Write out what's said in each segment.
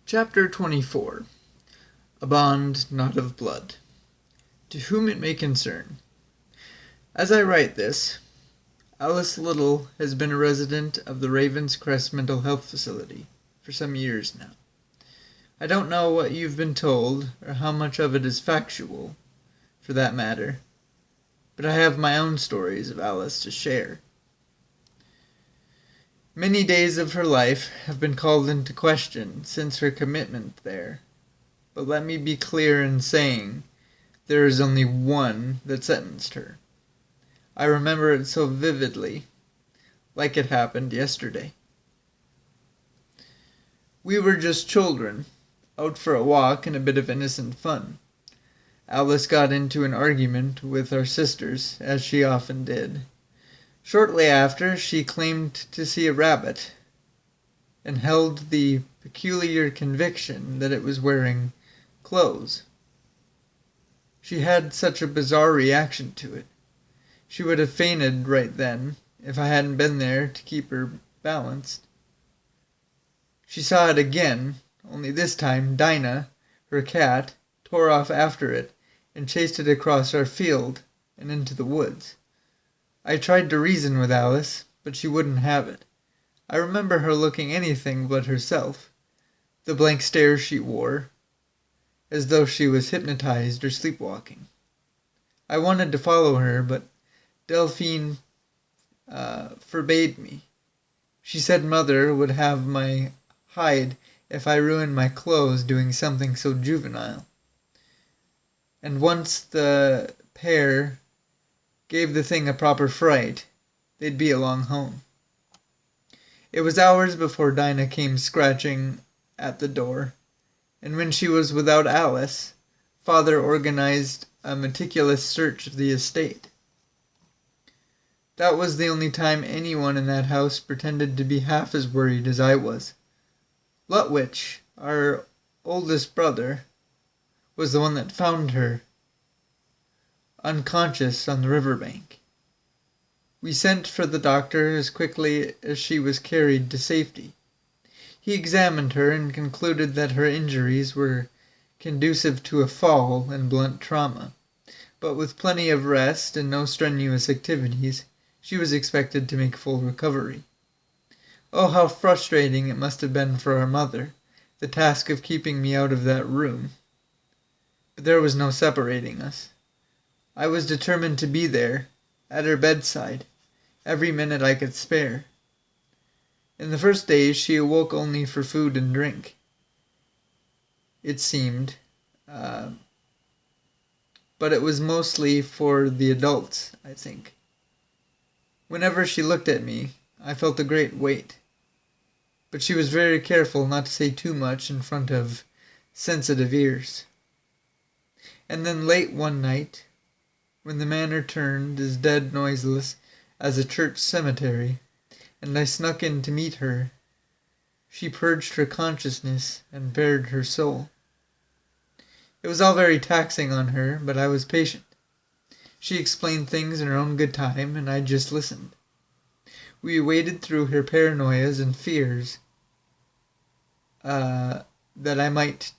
Chapter 24. A Bond Not of Blood. To whom it may concern. As I write this, Alice Little has been a resident of the Raven's Crest Mental Health Facility for some years now. I don't know what you've been told, or how much of it is factual, for that matter, but I have my own stories of Alice to share. Many days of her life have been called into question since her commitment there, but let me be clear in saying there is only one that sentenced her. I remember it so vividly, like it happened yesterday. We were just children, out for a walk and a bit of innocent fun. Alice got into an argument with our sisters, as she often did. Shortly after, she claimed to see a rabbit, and held the peculiar conviction that it was wearing clothes. She had such a bizarre reaction to it. She would have fainted right then, if I hadn't been there to keep her balanced. She saw it again, only this time Dinah, her cat, tore off after it, and chased it across our field and into the woods. I tried to reason with Alice, but she wouldn't have it. I remember her looking anything but herself, the blank stare she wore, as though she was hypnotized or sleepwalking. I wanted to follow her, but Delphine forbade me. She said Mother would have my hide if I ruined my clothes doing something so juvenile. And once the pair gave the thing a proper fright, they'd be along home. It was hours before Dinah came scratching at the door, and when she was without Alice, Father organized a meticulous search of the estate. That was the only time anyone in that house pretended to be half as worried as I was. Lutwich, our oldest brother, was the one that found her unconscious on the riverbank. We sent for the doctor as quickly as she was carried to safety. He examined her and concluded that her injuries were conducive to a fall and blunt trauma, but with plenty of rest and no strenuous activities, she was expected to make full recovery. Oh, how frustrating it must have been for our mother, the task of keeping me out of that room. But there was no separating us. I was determined to be there, at her bedside, every minute I could spare. In the first days she awoke only for food and drink, it seemed, but it was mostly for the adults, I think. Whenever she looked at me, I felt a great weight, but she was very careful not to say too much in front of sensitive ears. And then late one night, when the manor turned as dead noiseless as a church cemetery, and I snuck in to meet her, she purged her consciousness and bared her soul. It was all very taxing on her, but I was patient. She explained things in her own good time, and I just listened. We waded through her paranoias and fears that I might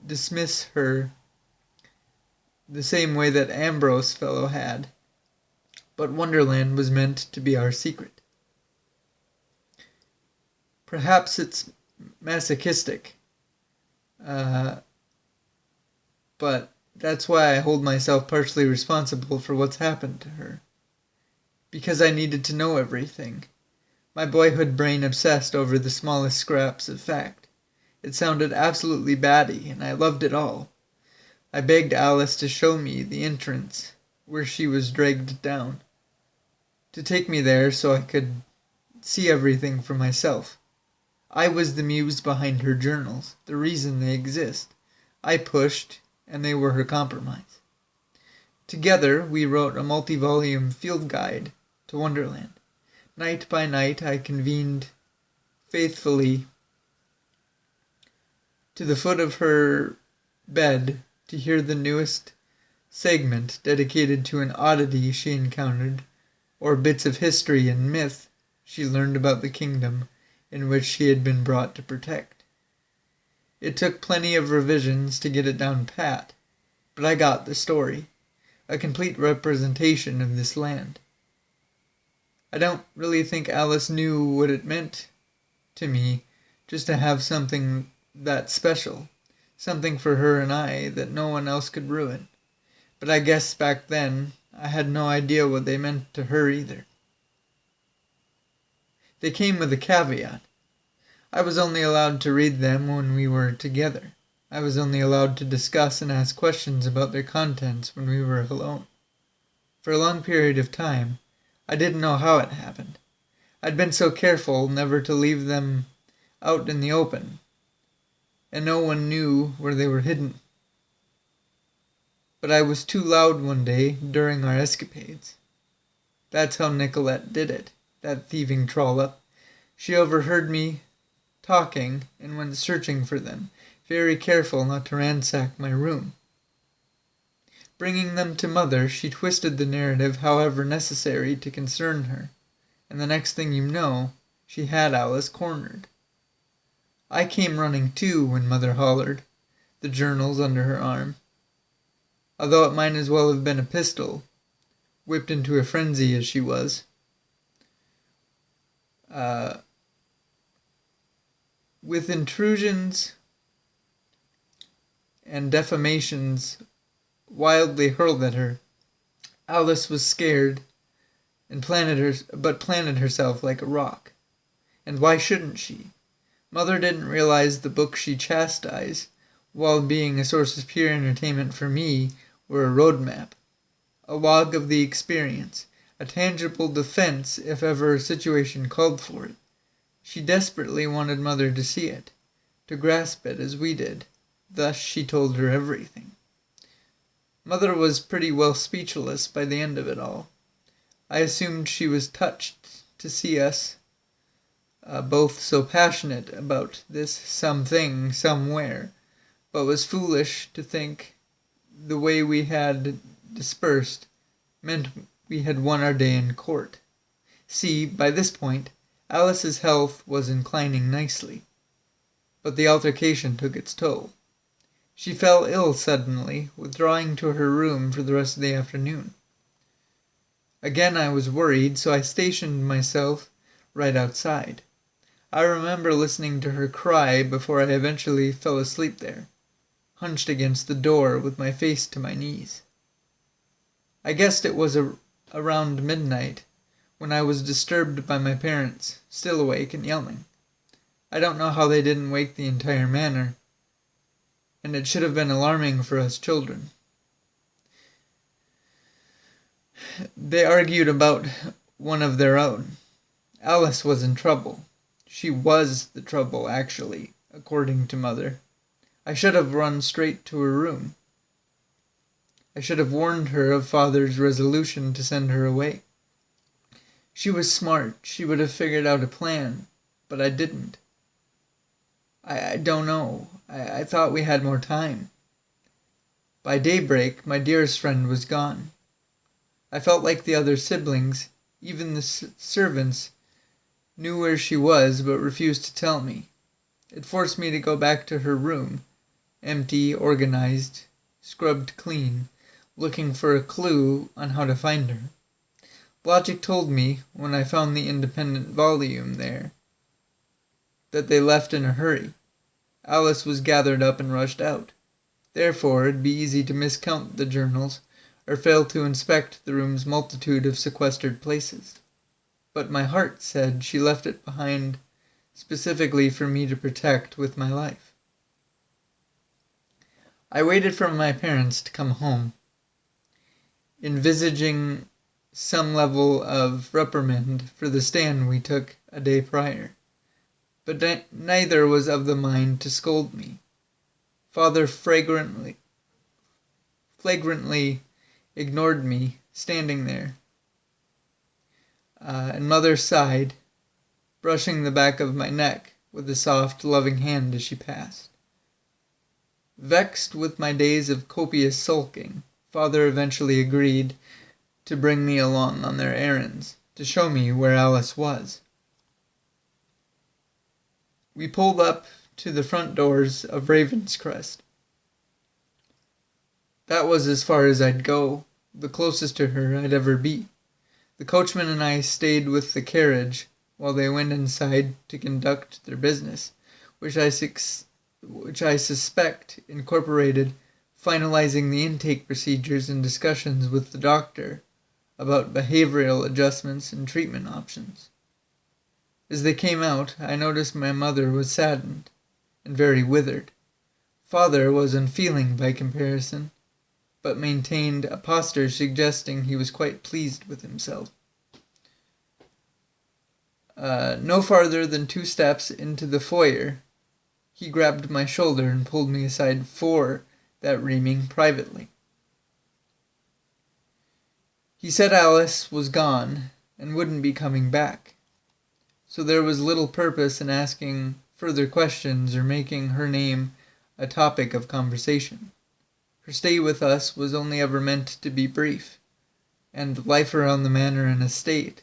dismiss her the same way that Ambrose fellow had, but Wonderland was meant to be our secret. Perhaps it's masochistic, but that's why I hold myself partially responsible for what's happened to her. Because I needed to know everything. My boyhood brain obsessed over the smallest scraps of fact. It sounded absolutely batty, and I loved it all. I begged Alice to show me the entrance where she was dragged down, to take me there so I could see everything for myself. I was the muse behind her journals, the reason they exist. I pushed, and they were her compromise. Together, we wrote a multi-volume field guide to Wonderland. Night by night, I convened faithfully to the foot of her bed to hear the newest segment dedicated to an oddity she encountered, or bits of history and myth she learned about the kingdom in which she had been brought to protect. It took plenty of revisions to get it down pat, but I got the story, a complete representation of this land. I don't really think Alice knew what it meant to me just to have something that special, something for her and I that no one else could ruin. But I guess back then I had no idea what they meant to her either. They came with a caveat. I was only allowed to read them when we were together. I was only allowed to discuss and ask questions about their contents when we were alone. For a long period of time, I didn't know how it happened. I'd been so careful never to leave them out in the open, and no one knew where they were hidden. But I was too loud one day during our escapades. That's how Nicolette did it, that thieving trollop. She overheard me talking and went searching for them, very careful not to ransack my room. Bringing them to Mother, she twisted the narrative however necessary to concern her, and the next thing you know, she had Alice cornered. I came running too when Mother hollered, the journals under her arm. Although it might as well have been a pistol, whipped into a frenzy as she was. With intrusions and defamations wildly hurled at her, Alice was scared and planted herself like a rock. And why shouldn't she? Mother didn't realize the books she chastised, while being a source of pure entertainment for me, were a roadmap, a log of the experience, a tangible defense if ever a situation called for it. She desperately wanted Mother to see it, to grasp it as we did. Thus she told her everything. Mother was pretty well speechless by the end of it all. I assumed she was touched to see us both so passionate about this something somewhere, but was foolish to think the way we had dispersed meant we had won our day in court. See, by this point, Alice's health was inclining nicely, but the altercation took its toll. She fell ill suddenly, withdrawing to her room for the rest of the afternoon. Again I was worried, so I stationed myself right outside. I remember listening to her cry before I eventually fell asleep there, hunched against the door with my face to my knees. I guessed it was around midnight when I was disturbed by my parents, still awake and yelling. I don't know how they didn't wake the entire manor, and it should have been alarming for us children. They argued about one of their own. Alice was in trouble. She was the trouble, actually, according to Mother. I should have run straight to her room. I should have warned her of Father's resolution to send her away. She was smart. She would have figured out a plan, but I didn't. I don't know. I thought we had more time. By daybreak, my dearest friend was gone. I felt like the other siblings, even the servants, knew where she was but refused to tell me. It forced me to go back to her room, empty, organized, scrubbed clean, looking for a clue on how to find her. Logic told me, when I found the independent volume there, that they left in a hurry. Alice was gathered up and rushed out. Therefore, it'd be easy to miscount the journals, or fail to inspect the room's multitude of sequestered places. But my heart said she left it behind specifically for me to protect with my life. I waited for my parents to come home, envisaging some level of reprimand for the stand we took a day prior. But neither was of the mind to scold me. Father flagrantly ignored me, standing there, and Mother sighed, brushing the back of my neck with a soft, loving hand as she passed. Vexed with my days of copious sulking, Father eventually agreed to bring me along on their errands, to show me where Alice was. We pulled up to the front doors of Ravenscrest. That was as far as I'd go, the closest to her I'd ever be. The coachman and I stayed with the carriage while they went inside to conduct their business, which I suspect incorporated finalizing the intake procedures and discussions with the doctor about behavioral adjustments and treatment options. As they came out, I noticed my mother was saddened and very withered. Father was unfeeling by comparison, but maintained a posture suggesting he was quite pleased with himself. No farther than 2 steps into the foyer, he grabbed my shoulder and pulled me aside for that reaming privately. He said Alice was gone and wouldn't be coming back, so there was little purpose in asking further questions or making her name a topic of conversation. Her stay with us was only ever meant to be brief, and life around the manor and estate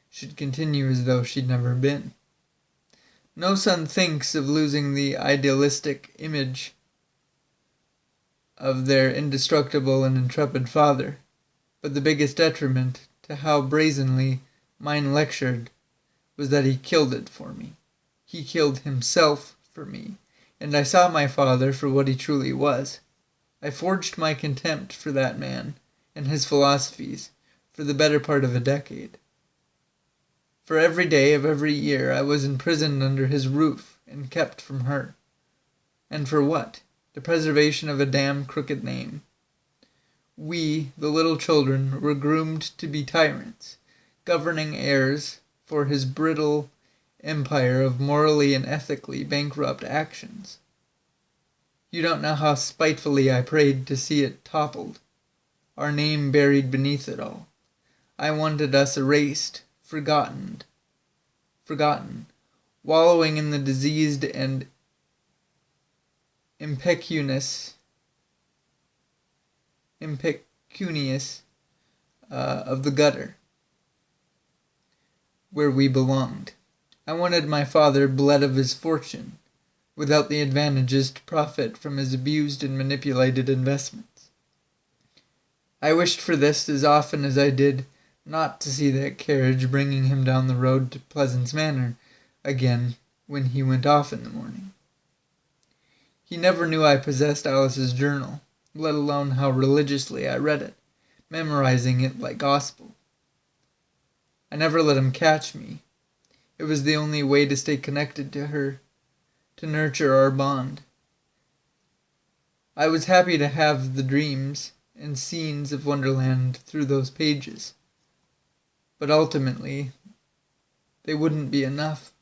should continue as though she'd never been. No son thinks of losing the idealistic image of their indestructible and intrepid father, but the biggest detriment to how brazenly mine lectured was that he killed it for me. He killed himself for me, and I saw my father for what he truly was. I forged my contempt for that man and his philosophies for the better part of a decade. For every day of every year I was imprisoned under his roof and kept from her. And for what? The preservation of a damn crooked name. We, the little children, were groomed to be tyrants, governing heirs for his brittle empire of morally and ethically bankrupt actions. You don't know how spitefully I prayed to see it toppled, our name buried beneath it all. I wanted us erased, forgotten, wallowing in the diseased and impecunious of the gutter, where we belonged. I wanted my father bled of his fortune, without the advantages to profit from his abused and manipulated investments. I wished for this as often as I did not to see that carriage bringing him down the road to Pleasance Manor again when he went off in the morning. He never knew I possessed Alice's journal, let alone how religiously I read it, memorizing it like gospel. I never let him catch me. It was the only way to stay connected to her, to nurture our bond. I was happy to have the dreams and scenes of Wonderland through those pages, but ultimately they wouldn't be enough.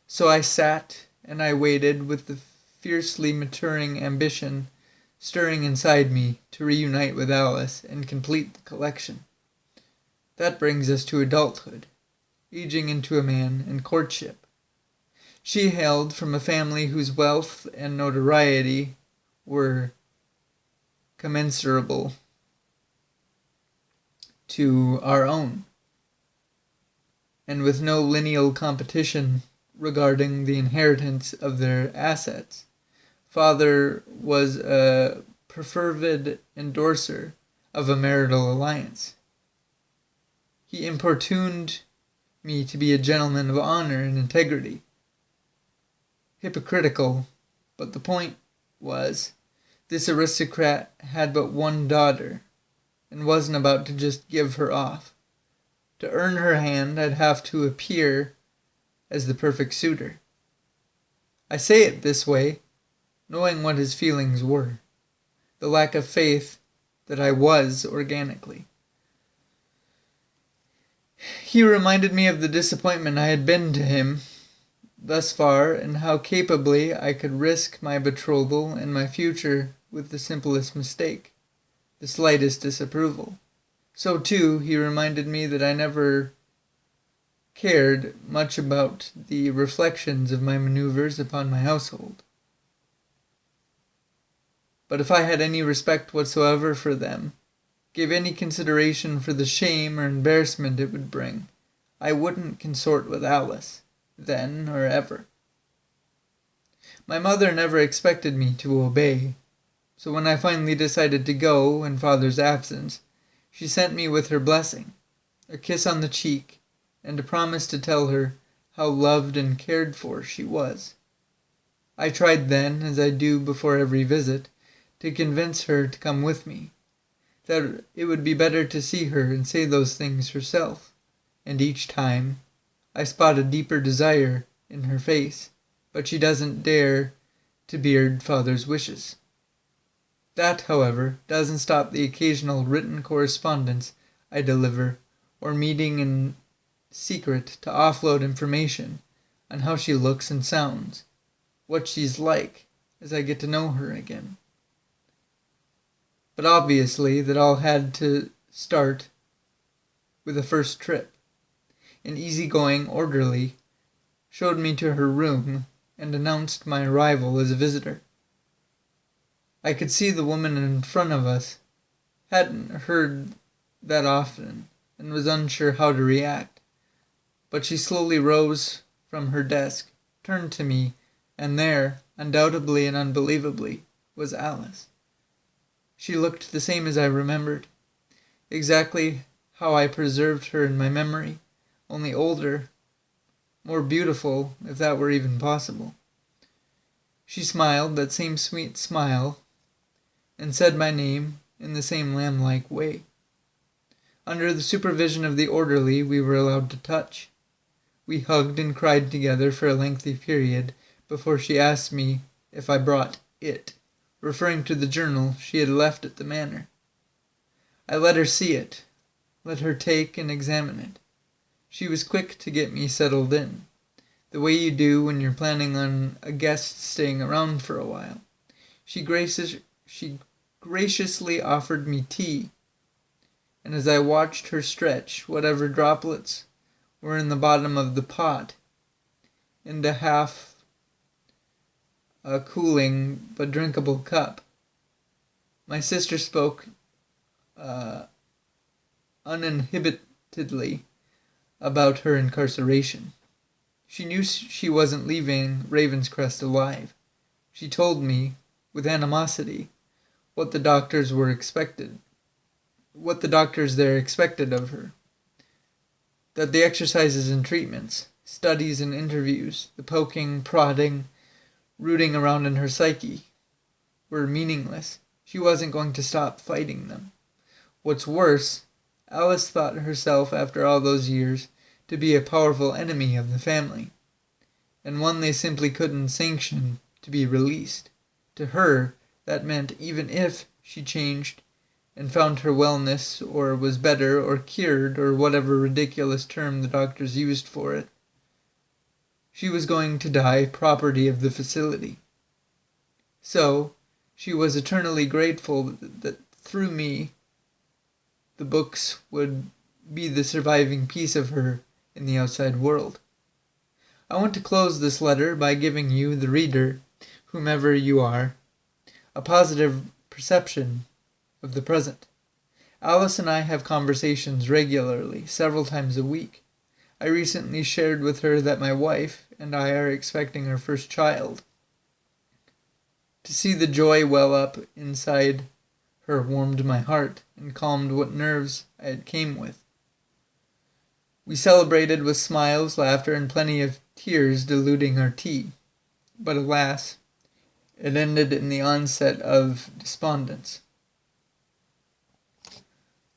So I sat and I waited with the fiercely maturing ambition stirring inside me to reunite with Alice and complete the collection. That brings us to adulthood, aging into a man, and courtship. She hailed from a family whose wealth and notoriety were commensurable to our own, and with no lineal competition regarding the inheritance of their assets. Father was a perfervid endorser of a marital alliance. He importuned me to be a gentleman of honor and integrity. Hypocritical, but the point was, this aristocrat had but one daughter, and wasn't about to just give her off. To earn her hand, I'd have to appear as the perfect suitor. I say it this way, knowing what his feelings were, the lack of faith that I was organically. He reminded me of the disappointment I had been to him thus far, and how capably I could risk my betrothal and my future with the simplest mistake, the slightest disapproval. So, too, he reminded me that I never cared much about the reflections of my maneuvers upon my household. But if I had any respect whatsoever for them, gave any consideration for the shame or embarrassment it would bring, I wouldn't consort with Alice, then or ever. My mother never expected me to obey, so when I finally decided to go in Father's absence, she sent me with her blessing, a kiss on the cheek, and a promise to tell her how loved and cared for she was. I tried then, as I do before every visit, to convince her to come with me, that it would be better to see her and say those things herself, and each time I spot a deeper desire in her face, but she doesn't dare to beard Father's wishes. That, however, doesn't stop the occasional written correspondence I deliver, or meeting in secret to offload information on how she looks and sounds, what she's like, as I get to know her again. But obviously that all had to start with a first trip. An easygoing orderly showed me to her room and announced my arrival as a visitor. I could see the woman in front of us hadn't heard that often and was unsure how to react, but she slowly rose from her desk, turned to me, and there, undoubtedly and unbelievably, was Alice. She looked the same as I remembered, exactly how I preserved her in my memory, only older, more beautiful, if that were even possible. She smiled that same sweet smile and said my name in the same lamb-like way. Under the supervision of the orderly, we were allowed to touch. We hugged and cried together for a lengthy period before she asked me if I brought it, referring to the journal she had left at the manor. I let her see it, let her take and examine it. She was quick to get me settled in, the way you do when you're planning on a guest staying around for a while. She graciously offered me tea, and as I watched her stretch whatever droplets were in the bottom of the pot into half a cooling but drinkable cup, my sister spoke uninhibitedly about her incarceration. She knew she wasn't leaving Ravenscrest alive. She told me, with animosity, what the doctors there expected of her. That the exercises and treatments, studies and interviews, the poking, prodding, rooting around in her psyche, were meaningless. She wasn't going to stop fighting them. What's worse, Alice thought herself, after all those years, to be a powerful enemy of the family, and one they simply couldn't sanction to be released. To her, that meant even if she changed and found her wellness, or was better, or cured, or whatever ridiculous term the doctors used for it, she was going to die property of the facility. So, she was eternally grateful that through me, the books would be the surviving piece of her in the outside world. I want to close this letter by giving you, the reader, whomever you are, a positive perception of the present. Alice and I have conversations regularly, several times a week. I recently shared with her that my wife and I are expecting our first child. To see the joy well up inside her warmed my heart and calmed what nerves I had came with. We celebrated with smiles, laughter, and plenty of tears diluting our tea. But alas, it ended in the onset of despondence.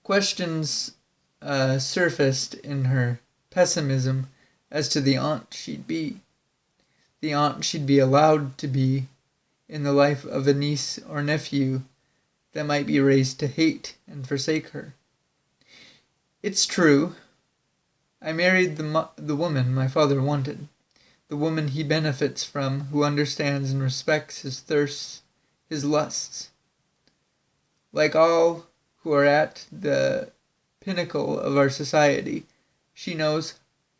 Questions surfaced in her pessimism as to the aunt she'd be. The aunt she'd be allowed to be in the life of a niece or nephew that might be raised to hate and forsake her. It's true. I married the woman my father wanted, the woman he benefits from, who understands and respects his thirsts, his lusts. Like all who are at the pinnacle of our society, she knows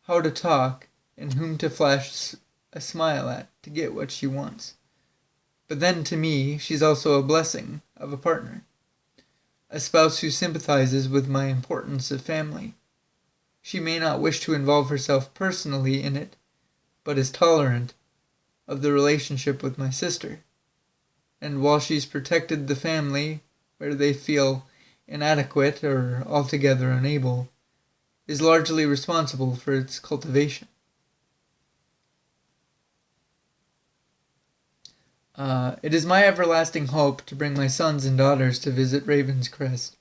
how to talk and whom to flash a smile at to get what she wants. But then to me, she's also a blessing of a partner, a spouse who sympathizes with my importance of family. She may not wish to involve herself personally in it, but is tolerant of the relationship with my sister. And while she's protected the family where they feel inadequate or altogether unable, is largely responsible for its cultivation. It is my everlasting hope to bring my sons and daughters to visit Ravenscrest,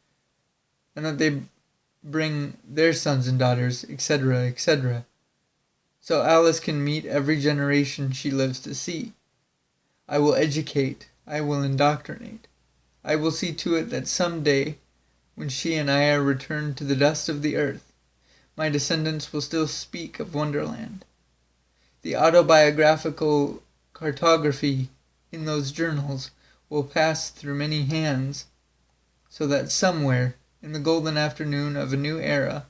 and that they bring their sons and daughters, etc., etc., so Alice can meet every generation she lives to see. I will educate, I will indoctrinate. I will see to it that some day, when she and I are returned to the dust of the earth, my descendants will still speak of Wonderland. The autobiographical cartography in those journals will pass through many hands, so that somewhere in the golden afternoon of a new era,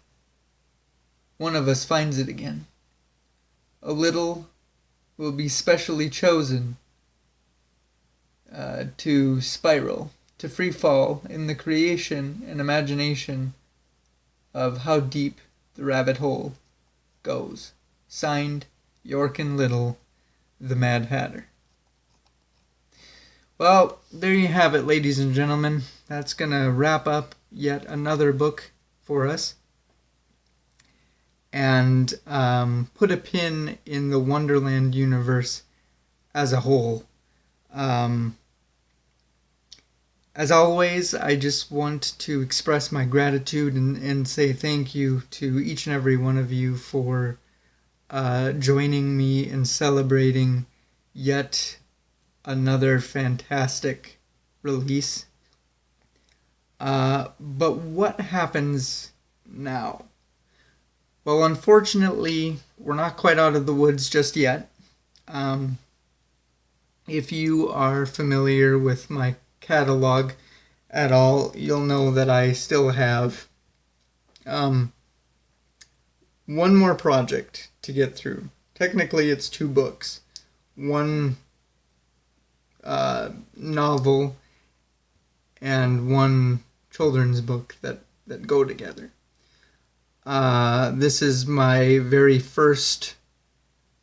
one of us finds it again. A little will be specially chosen to spiral, to free fall in the creation and imagination of how deep the rabbit hole goes. Signed, York and Little, the Mad Hatter. Well, there you have it, ladies and gentlemen. That's going to wrap up yet another book for us. And put a pin in the Wonderland universe as a whole. As always, I just want to express my gratitude and say thank you to each and every one of you for joining me in celebrating yet another fantastic release. But what happens now? Well, unfortunately, we're not quite out of the woods just yet. If you are familiar with my catalog at all, you'll know that I still have one more project to get through. Technically, it's 2 books. One novel and one children's book that go together. This is my very first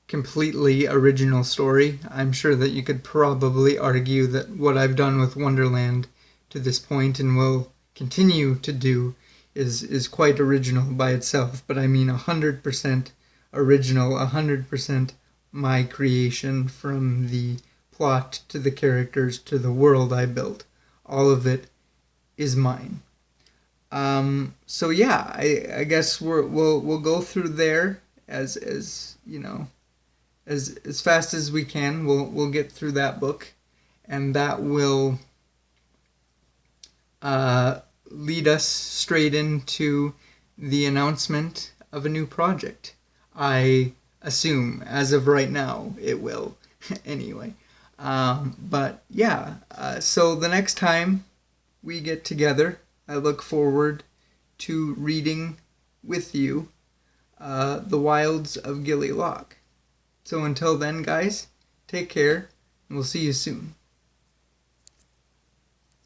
completely original story. I'm sure that you could probably argue that what I've done with Wonderland to this point and will continue to do is quite original by itself, but I mean 100% original, 100% my creation, from the plot to the characters to the world I built. All of it is mine. So yeah, I guess we'll go through there as you know, as fast as we can. We'll get through that book, and that will lead us straight into the announcement of a new project. I assume, as of right now, it will. Anyway, but yeah, so the next time we get together, I look forward to reading with you The Wilds of Gilly Lock. So until then, guys, take care, and we'll see you soon.